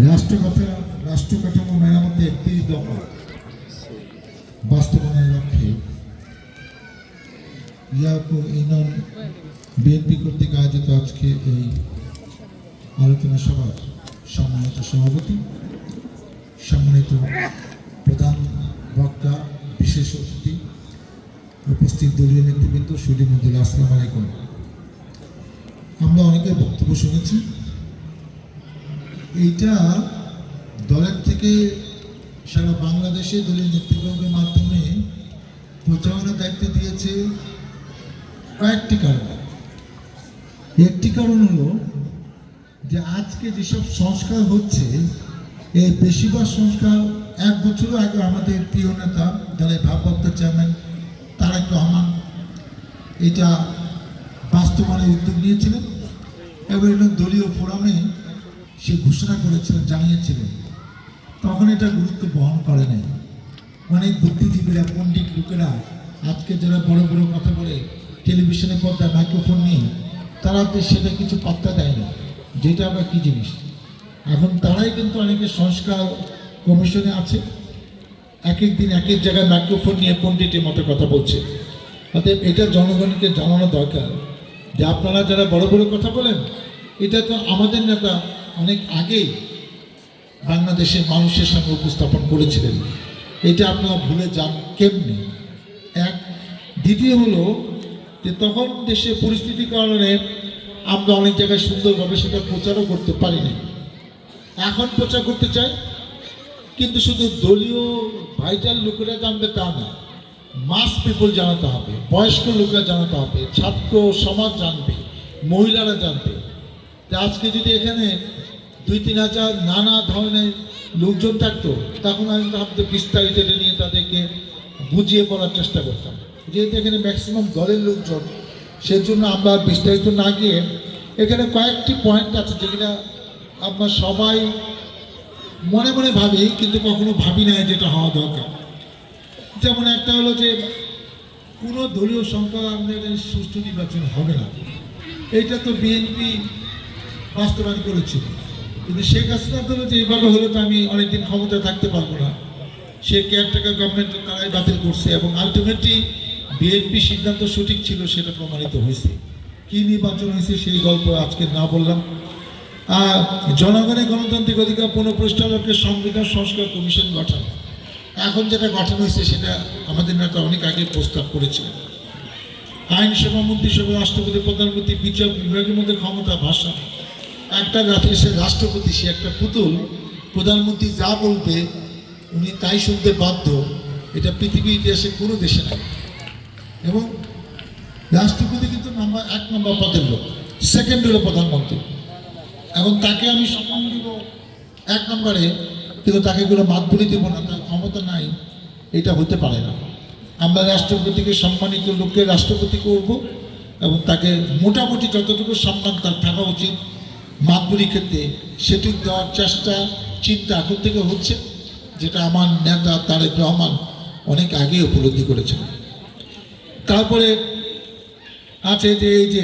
রাষ্ট্র কাঠামো মেরামতে ৩১ দফা বাস্তবায়নের লক্ষ্যে ইয়াকুব ইউনিয়ন বিএনপি কর্তৃক আয়োজিত আজকে এই আলোচনা সভার সম্মানিত সভাপতি, সম্মানিত প্রধান বক্তা, বিশেষ অতিথি, উপস্থিত দলীয় নেতৃবৃন্দ, সুধী মন্ডলী, আসসালামু আলাইকুম। আমরা অনেকের বক্তব্য শুনেছি। এইটা দলের থেকে সারা বাংলাদেশে দলীয় নেতৃবৃন্দের মাধ্যমে প্রচারণার দায়িত্ব দিয়েছে কয়েকটি কারণ। একটি কারণ হলো যে আজকে যেসব সংস্কার হচ্ছে, এই বেশিরভাগ সংস্কার 1 বছর আগে আমাদের প্রিয় নেতা দলের ভারপ্রাপ্ত চেয়ারম্যান তারেক রহমান এটা বাস্তবায়নের উদ্যোগ নিয়েছিলেন এবং দলীয় ফোরামে সে ঘোষণা করেছিলেন, জানিয়েছিলেন। তখন এটা গুরুত্ব বহন করে নাই। অনেক বুদ্ধিজীবীরা, পণ্ডিত লোকেরা আজকে যারা বড় বড় কথা বলে টেলিভিশনের পর্দায় মাইক্রোফোন নিয়ে, তারা তো সেটা কিছু পাত্তা দেয় না, যেটা আবার কী জিনিস। এখন তারাই কিন্তু অনেকে সংস্কার কমিশনে আছে, এক এক দিন এক এক জায়গায় মাইক্রোফোন নিয়ে পণ্ডিতের মতো কথা বলছে। অতএব এটা জনগণকে জানানো দরকার যে আপনারা যারা বড় বড় কথা বলেন, এটা তো আমাদের নেতা অনেক আগেই বাংলাদেশের মানুষের সঙ্গে উপস্থাপন করেছিলেন। এটা আপনারা ভুলে যান কেমনি? এক। দ্বিতীয় হলো যে তখন দেশের পরিস্থিতির কারণে আমরা অনেক জায়গায় সুন্দরভাবে সেটা প্রচারও করতে পারিনি। এখন প্রচার করতে চাই, কিন্তু শুধু দলীয় ভাইটাল লোকেরা জানবে তা না, মাস পিপল জানাতে হবে, বয়স্ক লোকেরা জানাতে হবে, ছাত্র সমাজ জানবে, মহিলারা জানবে। আজকে যদি এখানে 2-3 হাজার নানা ধরনের লোকজন থাকতো, তখন আমি ভাবতে বিস্তারিত নিয়ে তাদেরকে বুঝিয়ে পড়ার চেষ্টা করতাম। যেহেতু এখানে ম্যাক্সিমাম দলের লোকজন, সেজন্য আমরা বিস্তারিত না গিয়ে এখানে কয়েকটি পয়েন্ট আছে যেগুলো আমরা সবাই মনে মনে ভাবি, কিন্তু কখনো ভাবি না যেটা হওয়া দরকার। যেমন একটা হলো যে কোনো দলীয় সংখ্যা আমাদের সুষ্ঠু নির্বাচন হবে না, এইটা তো বিএনপি বাস্তবায়ন করেছিল। কিন্তু শেখ হাসিনা হলো যে এইভাবে হলে তো আমি অনেকদিন ক্ষমতা থাকতে পারবো না, সে কেয়ারটেকার গভর্নমেন্টের তারাই বাতিল করছে এবং আলটিমেটলি বিএনপি সিদ্ধান্ত সঠিক ছিল, সেটা প্রমাণিত হয়েছে। কী নির্বাচন হয়েছে সেই গল্প আজকে না বললাম। জনগণের গণতান্ত্রিক অধিকার পুনঃপ্রতিষ্ঠার লক্ষ্যে সংবিধান সংস্কার কমিশন গঠন, এখন যেটা গঠন হয়েছে সেটা আমাদের নেতা অনেক আগে প্রস্তাব করেছিলেন। আইনসভা, মন্ত্রিসভা, রাষ্ট্রপতি, প্রধানমন্ত্রী, বিচার বিভাগের মধ্যে ক্ষমতা ভাষা। একটা সে রাষ্ট্রপতি, সে একটা পুতুল, প্রধানমন্ত্রী যা বলবে উনি তাই শুনতে বাধ্য। এটা পৃথিবীর ইতিহাসে কোনো দেশে নাই। এবং রাষ্ট্রপতি কিন্তু 1 নম্বর পদের লোক, সেকেন্ড হলো প্রধানমন্ত্রী। এবং তাকে আমি সম্মান দিব 1 নম্বরে, কিন্তু তাকে কোনো মাতবুলি দেব না, তার ক্ষমতা নাই, এটা হতে পারে না। আমরা রাষ্ট্রপতিকে সম্মানিত লোককে রাষ্ট্রপতি করব এবং তাকে মোটামুটি যতটুকু সম্মান তার থাকা উচিত মাতবুলির ক্ষেত্রে সেটি দেওয়ার চেষ্টা, চিন্তা এখন থেকে হচ্ছে, যেটা আমার নেতা তারেক রহমান অনেক আগে উপলব্ধি করেছেন। তারপরে আছে যে এই যে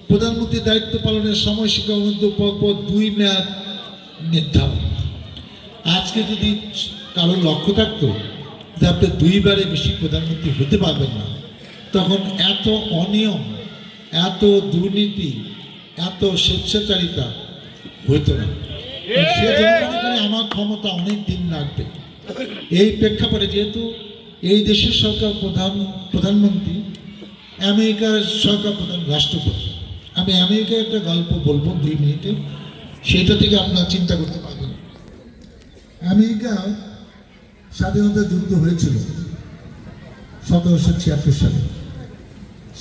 প্রধানমন্ত্রীর দায়িত্ব পালনের সময়সীমা অনুযায়ী পরপর 2 মেয়াদ নির্ধারণ। আজকে যদি কারোর লক্ষ্য থাকতো যে আপনি 2 বারে বেশি প্রধানমন্ত্রী হতে পারবেন না, তখন এত অনিয়ম, এত দুর্নীতি, এত স্বেচ্ছাচারিতা হইতো না। সে মনে করে আমার ক্ষমতা অনেক দিন লাগবে। এই প্রেক্ষাপটে যেহেতু এই দেশের সরকার প্রধানমন্ত্রী, আমেরিকার সরকার প্রধান রাষ্ট্রপতি। আমি আমেরিকার একটা গল্প বলবো 2 মিনিটে, সেইটা থেকে আপনারা চিন্তা করতে পারবেন। আমেরিকা স্বাধীনতা যুদ্ধ হয়েছিল 1776 সালে।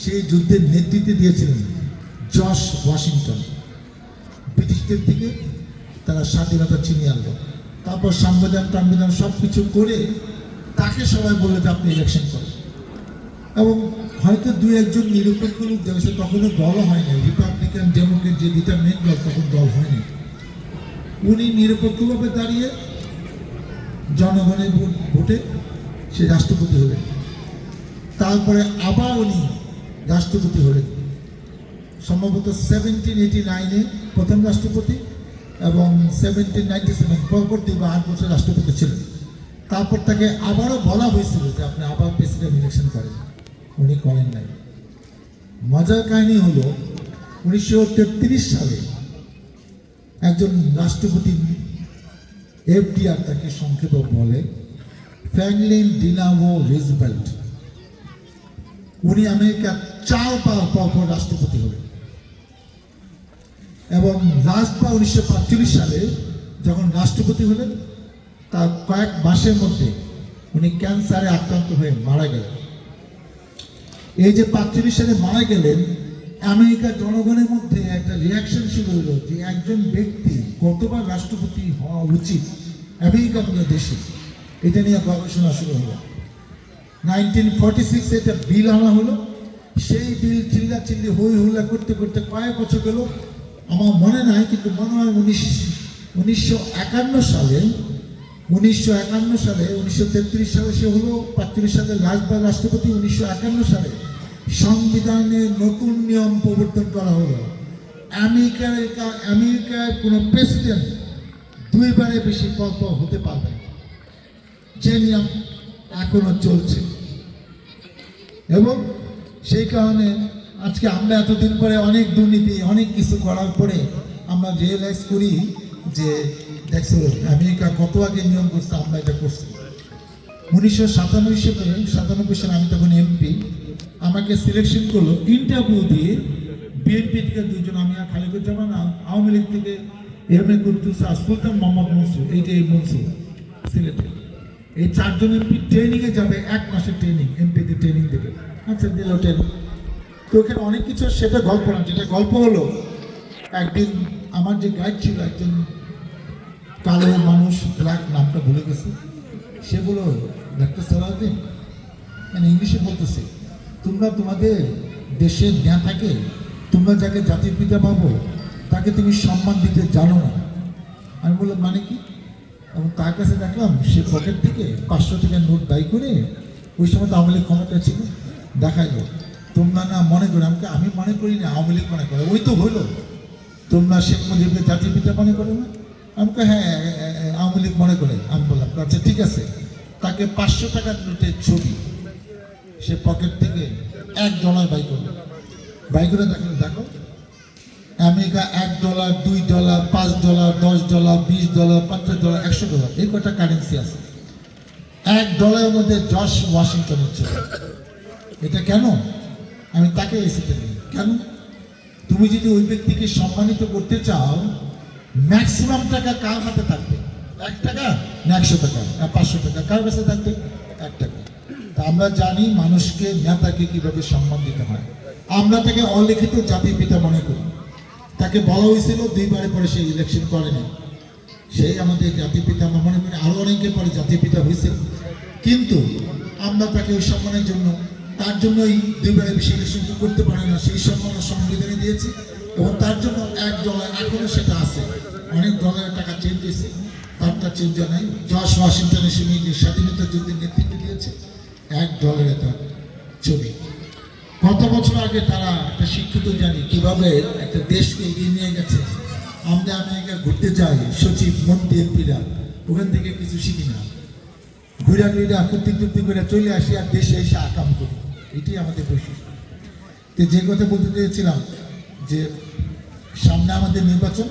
সেই যুদ্ধের নেতৃত্ব দিয়েছিলেন জর্জ ওয়াশিংটন। ব্রিটিশদের থেকে তারা স্বাধীনতা ছিনিয়ে আনলো। তারপর সংবিধান সব কিছু করে তাকে সবাই বললো যে আপনি ইলেকশন করেন। এবং হয়তো 2-1 নিরপেক্ষ লোক দেখেছে, তখনও দলও হয়নি, রিপাবলিকান ডেমোক্রেট যে 2টা মেন দল, তখন দল হয়নি। উনি নিরপেক্ষভাবে দাঁড়িয়ে জনগণের ভোটে সে রাষ্ট্রপতি হলেন। তারপরে আবার উনি রাষ্ট্রপতি হলেন, সম্ভবত 1789-এ প্রথম রাষ্ট্রপতি, এবং 1797 পরবর্তী 8 বছর রাষ্ট্রপতি ছিলেন। তারপর তাকে আবারও বলা হয়েছিল যে আপনি আবার প্রেসিডেন্ট ইলেকশন করেন, উনি করেন নাই। মজার কাহিনী হলো 1933 সালে একজন রাষ্ট্রপতি FDR, তাকে সংক্ষেপে বলে ফ্র্যাঙ্কলিন ডিলানো রুজভেল্ট, উনি আমেরিকার 4 পর রাষ্ট্রপতি হলেন এবং লাস্টবার 1945 সালে যখন রাষ্ট্রপতি হলেন তার কয়েক মাসের মধ্যে উনি ক্যান্সারে আক্রান্ত হয়ে মারা গেলেন। এই যে 45 সালে মারা গেলেন, আমেরিকার জনগণের মধ্যে একটা রিয়াকশন শুরু হলো যে একজন ব্যক্তি কতবার রাষ্ট্রপতি হওয়া উচিত আমেরিকার মতো দেশে, এটা নিয়ে গবেষণা শুরু হলো। 1946 একটা বিল আনা হলো, সেই বিল চিল্লাচিল্লি হই হুল্লা করতে করতে কয়েক বছর গেল, আমার মনে নাই, কিন্তু মনে হয় 1951 সালে 1933 সালে সে হলো, 45 সালে লাস্টবার রাষ্ট্রপতি। 1951 সালে সংবিধানে নতুন নিয়ম প্রবর্তন করা হলো, আমেরিকার কোনো প্রেসিডেন্ট 2 বারের বেশি পর হতে পারবে না, যে নিয়ম এখনো চলছে। এবং সেই কারণে আজকে আমরা এতদিন পরে অনেক দুর্নীতি অনেক কিছু করার পরে আমরা রিয়েলাইজ করি যে দেখছো আমেরিকা কত আগে নিয়ম করছে, আমরা এটা করছি। 1997 সালে আমি তখন এমপি, আমাকে সিলেকশন করলো ইন্টারভিউ দিয়ে বিএনপি থেকে 2 জন, আমি আর খালেকুজ্জামান, আওয়ামী লীগ থেকে এম.এ কুদ্দুস আর সুলতান মোহাম্মদ মনসুর, এই মনসুর সিলেটে। এই 4 জন এমপি ট্রেনিংয়ে যাবে, 1 মাসের ট্রেনিং, এমপিতে ট্রেনিং দেবে। আচ্ছা দিল ট্রেনিং, তো ওখানে অনেক কিছু, সেটা গল্প না। যেটা গল্প হলো, একদিন আমার যে গাইড ছিল একজন কালো মানুষ, ব্ল্যাক, নামটা ভুলে গেছে, সে বলল ডাক্তার সালাউদ্দিন, মানে ইংলিশে বলতেছে, তোমরা তোমাদের দেশের নেতাকে, তোমরা যাকে জাতির পিতা পাবো তাকে তুমি সম্মান দিতে জানো না। আমি বললাম মানে কি? এবং তার কাছে দেখলাম সে পকেট থেকে 500 টাকার নোট বাই করে, ওই সময় তো আওয়ামী লীগ ক্ষমতা ছিল, দেখাইলো, তোমরা না মনে করো, আমি মনে করি না, আওয়ামী লীগ মনে করে, ওই তো হলো, তোমরা শেখ মুজিবকে জাতির পিতা মনে করো না? আমাকে হ্যাঁ আওয়ামী লীগ মনে করে। আমি বললাম আচ্ছা ঠিক আছে। তাকে 500 টাকার নোটের ছবি সে পকেট থেকে $1 বাই করে দেখলো, দেখো আমেরিকা $1, $2, $5, $10, $20, $50, $100, এই কটা কারেন্সি আছে। $1 মধ্যে জর্জ ওয়াশিংটনের ছবি। এটা কেন? আমি তাকে এসেতে দিই, কেন? তুমি যদি ওই ব্যক্তিকে সম্মানিত করতে চাও, ম্যাক্সিমাম টাকা কার হাতে থাকবে? 1 টাকা না 100 টাকা না 500 টাকা, কার কাছে থাকবে? 1 টাকা। তা আমরা জানি মানুষকে, নেতাকে কিভাবে সম্মান দিতে হয়। আমরা তাকে অলিখিত জাতির পিতা মনে করি। তাকে বলা হয়েছিল 2 বারে পরে সে ইলেকশন করেনি, সেই আমাদের জাতির পিতা আমরা মনে করি। আরো অনেকের পরে জাতির পিতা হয়েছে, কিন্তু আমরা তাকে ওই সম্মানের জন্য, তার জন্যই 2 বারে বেশি ইলেকশন করতে পারে না, সেই সম্মান সংবিধানে দিয়েছি। এবং তার জন্য $1 এখনো সেটা আছে। অনেক ডলারের টাকা চেঞ্জ হয়েছে, তারটা চেঞ্জ হয় নাই। জর্জ ওয়াশিংটনের সময় যে স্বাধীনতা যুদ্ধের নেতৃত্ব দিয়েছে, $1 তার ছবি। কত বছর আগে তারা একটা শিক্ষিত জানি কিভাবে একটা দেশকে এগিয়ে নিয়ে গেছে। আমরা আমেরিকা ঘুরতে যাই, সচিব, মন্ত্রী, এমপিরা, ওখান থেকে কিছু শিখি না, ঘুরা ঘুরা ফুর্তি করে চলে আসি আর দেশে এসে আকাম করি। এটাই আমাদের বৈশিষ্ট্য। তো যে কথা বলতে চেয়েছিলাম যে সামনে আমাদের নির্বাচন,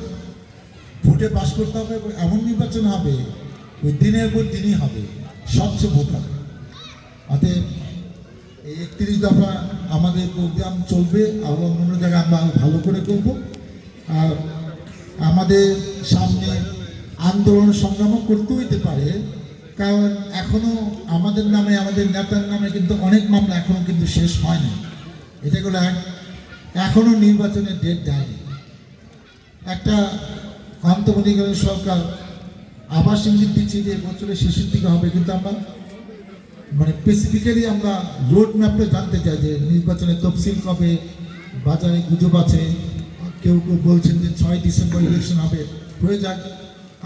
ভোটে পাস করতে হবে, এমন নির্বাচন হবে ওই দিনের পর দিনই হবে, স্বচ্ছ ভোট হবে। অতএব এই 31 দফা আমাদের প্রোগ্রাম চলবে, আর অন্য জায়গায় আমরা ভালো করে করব। আর আমাদের সামনে আন্দোলন সংগ্রামও করতে হইতে পারে, কারণ এখনো আমাদের নামে, আমাদের নেতার নামে কিন্তু অনেক মামলা এখনো কিন্তু শেষ হয়নি। এটাগুলো এখনো নির্বাচনের ডেট দেয়নি। একটা অন্তর্বর্তীকালীন সরকার আবাস ইঙ্গিত দিচ্ছে যে বছরের শেষের দিকে হবে, কিন্তু আমরা মানে স্পেসিফিক্যালি আমরা রোড ম্যাপটা জানতে চাই যে নির্বাচনের তফসিল কবে। বাজারে গুজব আছে, কেউ কেউ বলছেন যে 6 ডিসেম্বর ইলেকশন হবে, হয়ে যাক,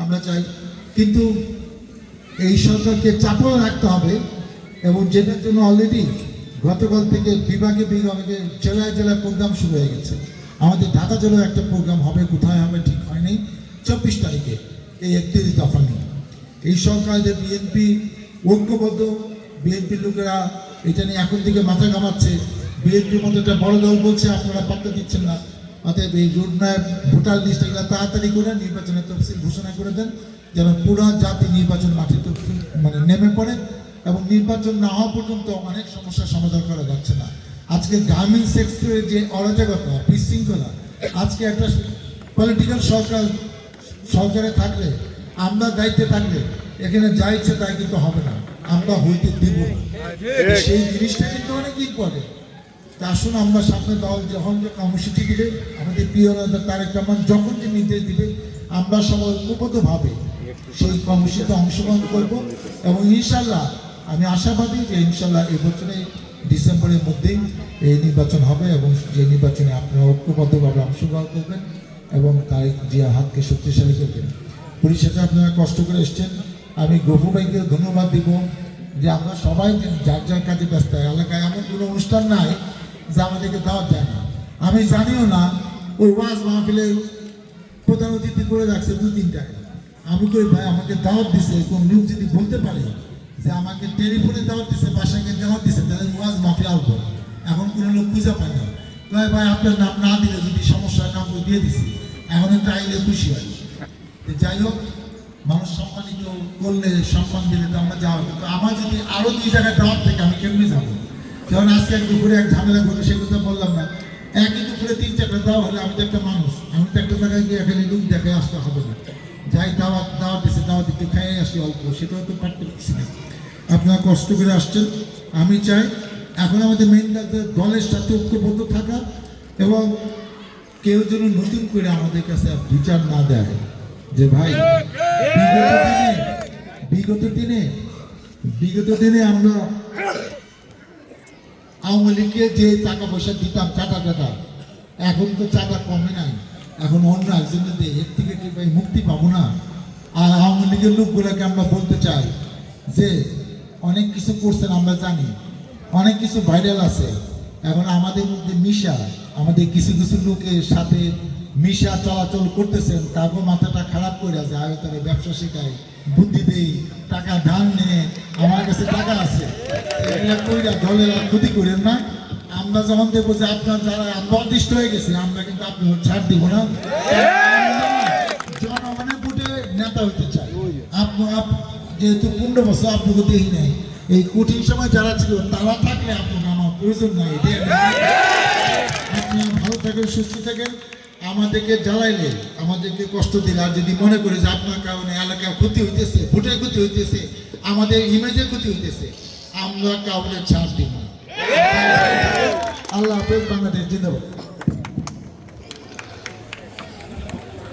আমরা চাই। কিন্তু এই সরকারকে চাপও রাখতে হবে, এবং যেটার জন্য অলরেডি গতকাল থেকে বিভাগে জেলায় জেলায় প্রোগ্রাম শুরু হয়ে গেছে। আমাদের ঢাকা জেলায় একটা প্রোগ্রাম হবে, কোথায় হবে ঠিক হয়নি। 24 তারিখে এই 31 দফা নিয়ে। এই সরকার যে বিএনপি ঐক্যবদ্ধ, বিএনপির লোকেরা এটা নিয়ে এখন থেকে মাথা ঘামাচ্ছে। বিএনপির মতো একটা বড় দল বলছে আপনারা পাত্তা দিচ্ছেন না, অতএব এই রোড ম্যাপ ভোটার লিস্ট এগুলো তাড়াতাড়ি করে নির্বাচনের তফসিল ঘোষণা করে দেন, যেন পুরো জাতি নির্বাচন মাঠে মানে নেমে পড়ে। এবং নির্বাচন না হওয়া পর্যন্ত অনেক সমস্যার সমাধান করা যাচ্ছে না। আজকে গার্মেন্টস সেক্টরের যে অরাজকতা, বিশৃঙ্খলা, আজকে একটা পলিটিক্যাল সরকারে থাকলে, আমরা দায়িত্বে থাকলে এখানে যা ইচ্ছে তাই কিন্তু হবে না, আমরা হইতে দিব না। সেই জিনিসটা কিন্তু অনেক ইম্পর্টেন্ট। তা আসুন আমরা সামনে দল যখন যে কর্মসূচি দিবে, আমাদের প্রিয় নেতা তারেক রহমান যখন যে নির্দেশ দিবে, আমরা সবাই ঐক্যবদ্ধভাবে সেই কর্মসূচিতে অংশগ্রহণ করব। এবং ইনশাল্লাহ আমি আশাবাদী যে ইনশাল্লাহ এই বছরে ডিসেম্বরের মধ্যেই এই নির্বাচন হবে এবং যে নির্বাচনে আপনারা ঐক্যবদ্ধভাবে অংশগ্রহণ করবেন এবং তারেক জিয়া হাতকে শক্তিশালী করবেন। পরিশেষে আপনারা কষ্ট করে এসছেন, আমি গফু ভাইকে ধন্যবাদ দিব যে আমরা সবাই যার যার কাজে ব্যস্ত। এলাকায় এমন কোনো অনুষ্ঠান নাই যে আমাদেরকে দাওয়াত দেয় না। আমি জানিও না ওই ওয়াজ মাহফিলে প্রধান অতিথি করে রাখছে 2-3টায়। আমি কই ভাই আমাকে দাওয়াত দিছে, কোন লোক যদি বলতে পারে যে আমাকে টেলিফোনে দাওয়াত দিছে, বাসায় দাওয়াত দিছে, তাহলে ওয়াজ মাহফিল আসবো। এখন কোনো লোক খুঁজে পায় না। কয় ভাই আপনার নাম না দিলে যদি সমস্যা কাম দিয়ে দিছি, এখন একটা আইলে খুশি হয়। যাই হোক, মানুষ সম্মানিত করলে, সম্মান দিলে তো আমরা যাওয়া। কিন্তু আমার যদি আরো 2 জায়গায় দাওয়াত থেকে আমি কেমনি যাবো? যেমন আজকে এক দুপুরে এক ঝামেলা করলো, সে কথা বললাম না। একই দুপুরে 3-4টা দেওয়া হলে আমি তো একটা মানুষ, আমি তো একটা জায়গায় গিয়ে এখানে লোক দেখে আসতে হবে না। যাই দাওয়াত দিচ্ছে, দাওয়াত দিতে খাইয়ে আসি অল্প, সেটাও তো পারতে পারছি না। আপনারা কষ্ট করে আসছেন। আমি চাই এখন আমাদের মেইন দলের সাথে ঐক্যবদ্ধ থাকা এবং কেউ যেন নতুন করে আমাদের কাছে বিচার না দেয় যে ভাই বিগত দিনে আমরা আওয়ামী লীগকে যে টাকা পয়সা দিতাম চাঁদা, এখন তো চাঁদা কমে নাই, এখন অন্য একজনের দিয়ে এর থেকে কি ভাই মুক্তি পাবো না? আর আওয়ামী লীগের লোকগুলোকে আমরা বলতে চাই যে অনেক কিছু করছেন, আমরা জানি অনেক কিছু ভাইরাল আছে। এখন আমাদের মধ্যে আমাদের কিছু লোকের সাথে চলাচল করতেছেন, তারপর মাথাটা খারাপ করে আছে, আগে তারা ব্যবসা শেখায়, বুদ্ধি দেই, টাকা ধান নিয়ে আমার কাছে টাকা আছে, এগুলা কইরা দলের ক্ষতি করেন না। আমরা যখন দেখবো যে আপনার যারা আমরা অদৃষ্ট হয়ে গেছি, আমরা কিন্তু আপনার ছাড় দিব না। জনগণের ভোটে নেতা হইতে চাই। আপনার যেহেতু 15 বছর আপনাকে দেখি নাই, এই কঠিন সময় যারা ছিল তারা থাকলে আপনার আমার প্রয়োজন নাই। আপনি ভালো থাকেন, সুস্থ থাকেন। আমাদেরকে জ্বালাইলে, আমাদেরকে কষ্ট দিলে, আর যদি মনে করে যে আপনার কারণে এলাকার ক্ষতি হইতেছে, ভোটের ক্ষতি হইতেছে, আমাদের ইমেজের ক্ষতি হইতেছে, আমরা কাউকে ছাড় দিব না। আল্লাহ হাফেজ। বাংলাদেশ জিন্দাবাদ।